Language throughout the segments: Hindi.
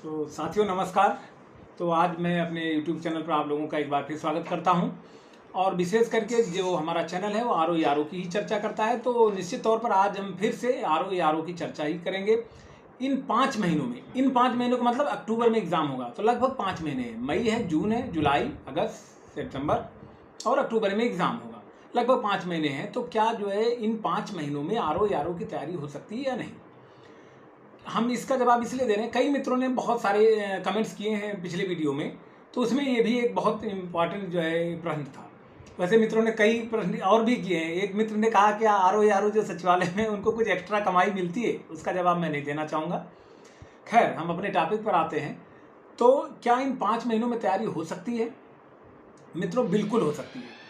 तो साथियों नमस्कार। तो आज मैं अपने YouTube चैनल पर आप लोगों का एक बार फिर स्वागत करता हूं और विशेष करके जो हमारा चैनल है वो आर ओ की ही चर्चा करता है। तो निश्चित तौर पर आज हम फिर से आर ओ की चर्चा ही करेंगे। इन 5 महीनों में, इन 5 महीनों का मतलब अक्टूबर में एग्ज़ाम होगा तो लगभग 5 महीने हैं। मई है, जून है, जुलाई, अगस्त, सितंबर और अक्टूबर में एग्ज़ाम होगा। लगभग 5 महीने हैं। तो क्या जो है इन 5 महीनों में आर ओ की तैयारी हो सकती है या नहीं? हम इसका जवाब इसलिए दे रहे हैं, कई मित्रों ने बहुत सारे कमेंट्स किए हैं पिछले वीडियो में, तो उसमें ये भी एक बहुत इम्पॉर्टेंट जो है प्रश्न था। वैसे मित्रों ने कई प्रश्न और भी किए हैं। एक मित्र ने कहा कि आर ओ जो सचिवालय में उनको कुछ एक्स्ट्रा कमाई मिलती है, उसका जवाब मैं नहीं देना चाहूँगा। खैर, हम अपने टॉपिक पर आते हैं। तो क्या इन 5 महीनों में तैयारी हो सकती है? मित्रों, बिल्कुल हो सकती है।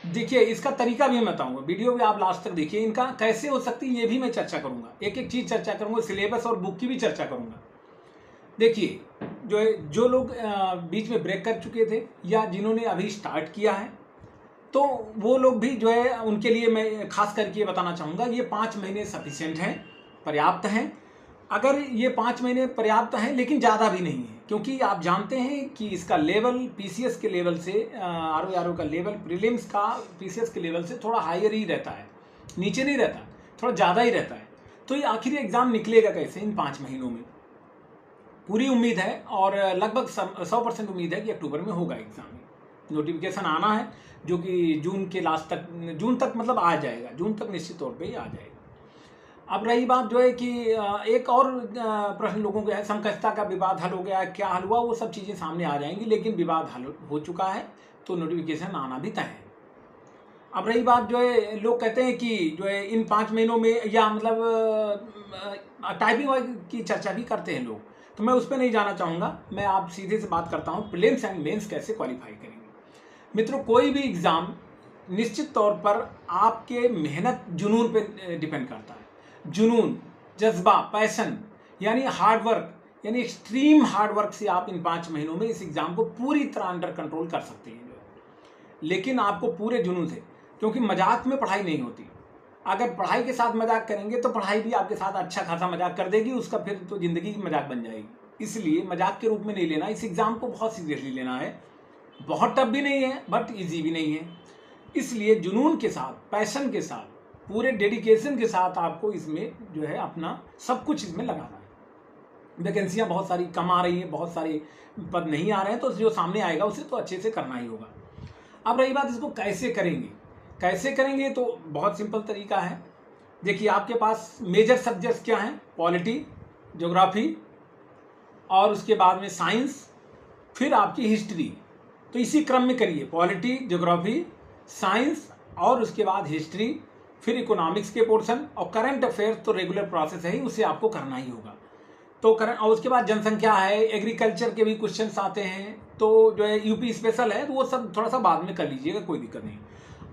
देखिए, इसका तरीका भी मैं बताऊंगा, वीडियो भी आप लास्ट तक देखिए। इनका कैसे हो सकती है ये भी मैं चर्चा करूंगा, एक एक चीज़ चर्चा करूंगा, सिलेबस और बुक की भी चर्चा करूंगा। देखिए, जो लोग बीच में ब्रेक कर चुके थे या जिन्होंने अभी स्टार्ट किया है, तो वो लोग भी जो है उनके लिए मैं खास करके ये बताना चाहूँगा, ये 5 महीने सफिशिएंट हैं, पर्याप्त हैं। अगर ये 5 महीने पर्याप्त हैं लेकिन ज़्यादा भी नहीं है, क्योंकि आप जानते हैं कि इसका लेवल पीसीएस के लेवल से आर ओ का लेवल प्रीलिम्स का पीसीएस के लेवल से थोड़ा हायर ही रहता है, नीचे नहीं रहता, थोड़ा ज़्यादा ही रहता है। तो ये आखिर एग्ज़ाम निकलेगा कैसे इन 5 महीनों में? पूरी उम्मीद है और लगभग 100% उम्मीद है कि अक्टूबर में होगा एग्ज़ाम। नोटिफिकेशन आना है जो कि जून के लास्ट तक, जून तक मतलब आ जाएगा, जून तक निश्चित तौर पे ही आ जाएगा। अब रही बात जो है कि एक और प्रश्न लोगों को है, संकटता का विवाद हल हो गया है, क्या हल हुआ? वो सब चीज़ें सामने आ जाएंगी, लेकिन विवाद हल हो चुका है तो नोटिफिकेशन आना भी तय है। अब रही बात जो है, लोग कहते हैं कि जो है इन 5 महीनों में या मतलब टाइपिंग की चर्चा भी करते हैं लोग, तो मैं उस पर नहीं जाना चाहूँगा। मैं आप सीधे से बात करता हूँ, प्रीलिम्स एंड मेंस कैसे क्वालिफाई करेंगे। मित्रों, कोई भी एग्ज़ाम निश्चित तौर पर आपके मेहनत जुनून पे डिपेंड करता है। जुनून, जज्बा, पैशन, यानी हार्ड वर्क, यानी एक्सट्रीम हार्ड वर्क से आप इन 5 महीनों में इस एग्ज़ाम को पूरी तरह अंडर कंट्रोल कर सकते हैं। लेकिन आपको पूरे जुनून से, क्योंकि मजाक में पढ़ाई नहीं होती। अगर पढ़ाई के साथ मजाक करेंगे तो पढ़ाई भी आपके साथ अच्छा खासा मजाक कर देगी, उसका फिर तो ज़िंदगी की मजाक बन जाएगी। इसलिए मजाक के रूप में नहीं लेना, इस एग्ज़ाम को बहुत सीरियसली लेना है। बहुत टफ भी नहीं है बट इजी भी नहीं है। इसलिए जुनून के साथ, पैशन के साथ, पूरे डेडिकेशन के साथ आपको इसमें जो है अपना सब कुछ इसमें लगाना है। वैकेंसियाँ बहुत सारी कम आ रही हैं, बहुत सारे पद नहीं आ रहे हैं, तो जो सामने आएगा उसे तो अच्छे से करना ही होगा। अब रही बात इसको कैसे करेंगे, कैसे करेंगे तो बहुत सिंपल तरीका है। देखिए, आपके पास मेजर सब्जेक्ट्स क्या हैं? पॉलिटी, ज्योग्राफी और उसके बाद में साइंस, फिर आपकी हिस्ट्री। तो इसी क्रम में करिए, पॉलिटी, ज्योग्राफी, साइंस और उसके बाद हिस्ट्री, फिर इकोनॉमिक्स के पोर्शन और करंट अफेयर्स तो रेगुलर प्रोसेस है ही, उसे आपको करना ही होगा। तो करंट, और उसके बाद जनसंख्या है, एग्रीकल्चर के भी क्वेश्चंस आते हैं, तो जो है यूपी स्पेशल है, तो वो सब थोड़ा सा बाद में कर लीजिएगा, कोई दिक्कत नहीं।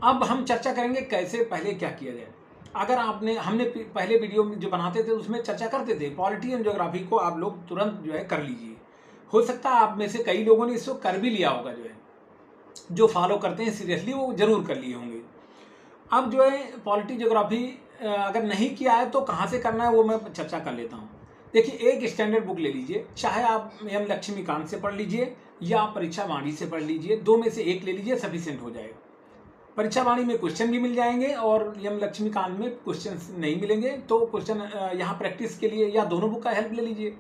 अब हम चर्चा करेंगे कैसे पहले क्या किया जाए। अगर हमने पहले वीडियो में जो बनाते थे उसमें चर्चा करते थे, पॉलिटी एंड ज्योग्राफी को आप लोग तुरंत जो है कर लीजिए। हो सकता है आप में से कई लोगों ने इसको कर भी लिया होगा, जो है जो फॉलो करते हैं सीरियसली वो जरूर कर लिए होंगे। अब जो है पॉलिटी ज्योग्राफी अगर नहीं किया है तो कहाँ से करना है वो मैं चर्चा कर लेता हूँ। देखिए, एक स्टैंडर्ड बुक ले लीजिए, चाहे आप एम लक्ष्मीकांत से पढ़ लीजिए या परीक्षा वाणी से पढ़ लीजिए, दो में से एक ले लीजिए, सफिशिएंट हो जाएगा। परीक्षा वाणी में क्वेश्चन भी मिल जाएंगे और एम लक्ष्मीकांत में क्वेश्चन नहीं मिलेंगे, तो क्वेश्चन यहाँ प्रैक्टिस के लिए या दोनों बुक का हेल्प ले लीजिए,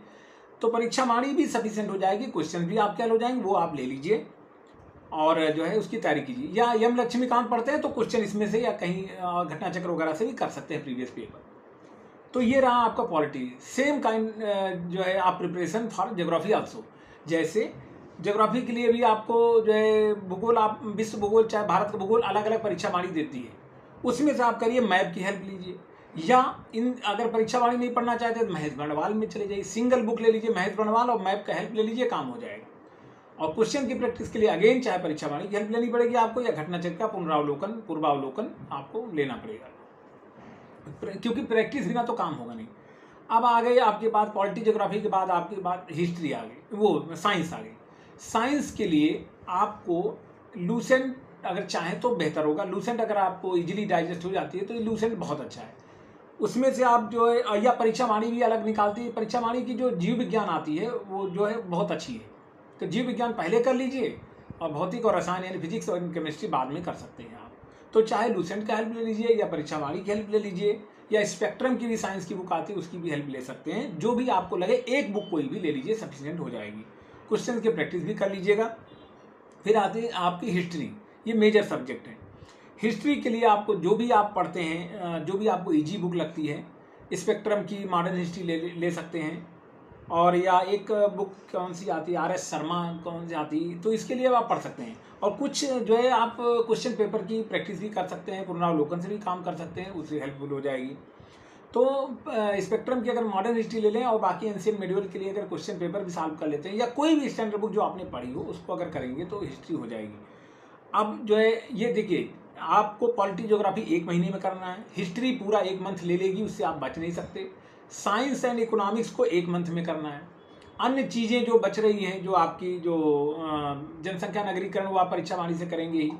तो परीक्षा वाणी भी सफिशिएंट हो जाएगी, क्वेश्चन भी आपके हल हो जाएंगे, वो आप ले लीजिए और जो है उसकी तैयारी कीजिए। या एम लक्ष्मीकांत पढ़ते हैं तो क्वेश्चन इसमें से या कहीं घटना चक्र वगैरह से भी कर सकते हैं प्रीवियस पेपर। तो ये रहा आपका पॉलिटी। सेम काइंड जो है आप प्रिपरेशन फॉर ज्योग्राफी आल्सो। जैसे ज्योग्राफी के लिए भी आपको जो है भूगोल, आप विश्व भूगोल चाहे भारत का भूगोल अलग अलग परीक्षा वाणी देती है, उसमें से आप करिए मैप की हेल्प लीजिए। या इन अगर परीक्षा वाणी नहीं पढ़ना चाहते तो महेश बर्णवाल में चले जाइए, सिंगल बुक ले लीजिए महेश बर्णवाल और मैप का हेल्प ले लीजिए, काम हो जाएगा। और क्वेश्चन की प्रैक्टिस के लिए अगेन चाहे परीक्षा वाणी की हेल्प लेनी पड़ेगी आपको या घटना चक्र का पूर्वावलोकन आपको लेना पड़ेगा, क्योंकि प्रैक्टिस बिना तो काम होगा नहीं। अब आ गई आपके पास पॉलिटी ज्योग्राफी के बाद आपके पास हिस्ट्री आ गई, वो साइंस आ गई। साइंस के लिए आपको लूसेंट अगर चाहें तो बेहतर होगा। लूसेंट अगर आपको इजीली डाइजेस्ट हो जाती है तो ये लूसेंट बहुत अच्छा है। उसमें से आप जो है, या परीक्षा वाणी भी अलग निकालती है। परीक्षा वाणी की जो जीव विज्ञान आती है वो जो है बहुत अच्छी है। तो जीव विज्ञान पहले कर लीजिए और भौतिक और रसायन यानी फिजिक्स और केमिस्ट्री बाद में कर सकते हैं आप। तो चाहे लूसेंट का हेल्प ले लीजिए या परीक्षा वाणी की हेल्प ले लीजिए, या स्पेक्ट्रम की भी साइंस की बुक आती है उसकी भी हेल्प ले सकते हैं। जो भी आपको लगे एक बुक कोई भी ले लीजिए, सफिशिएंट हो जाएगी। क्वेश्चन की प्रैक्टिस भी कर लीजिएगा। फिर आती है आपकी हिस्ट्री, ये मेजर सब्जेक्ट है। हिस्ट्री के लिए आपको जो भी आप पढ़ते हैं, जो भी आपको इजी बुक लगती है, स्पेक्ट्रम की मॉडर्न हिस्ट्री ले सकते हैं। और या एक बुक कौन सी आती है, RS शर्मा कौन सी आती है, तो इसके लिए आप पढ़ सकते हैं। और कुछ जो है आप क्वेश्चन पेपर की प्रैक्टिस भी कर सकते हैं, पुनरावलोकन से भी काम कर सकते हैं, उससे हेल्पफुल हो जाएगी। तो स्पेक्ट्रम की अगर मॉडर्न हिस्ट्री ले लें और बाकी एंशिएंट मेडिवल के लिए अगर क्वेश्चन पेपर भी सॉल्व कर लेते हैं, या कोई भी स्टैंडर्ड बुक जो आपने पढ़ी हो उसको अगर करेंगे तो हिस्ट्री हो जाएगी। अब जो है ये देखिए, आपको पॉलिटी ज्योग्राफी 1 महीने में करना है, हिस्ट्री पूरा 1 मंथ ले लेगी, उससे आप बच नहीं सकते। साइंस एंड इकोनॉमिक्स को 1 मंथ में करना है। अन्य चीज़ें जो बच रही हैं, जो आपकी जो जनसंख्या नगरीकरण, वो आप परीक्षा वाणी से करेंगे ही।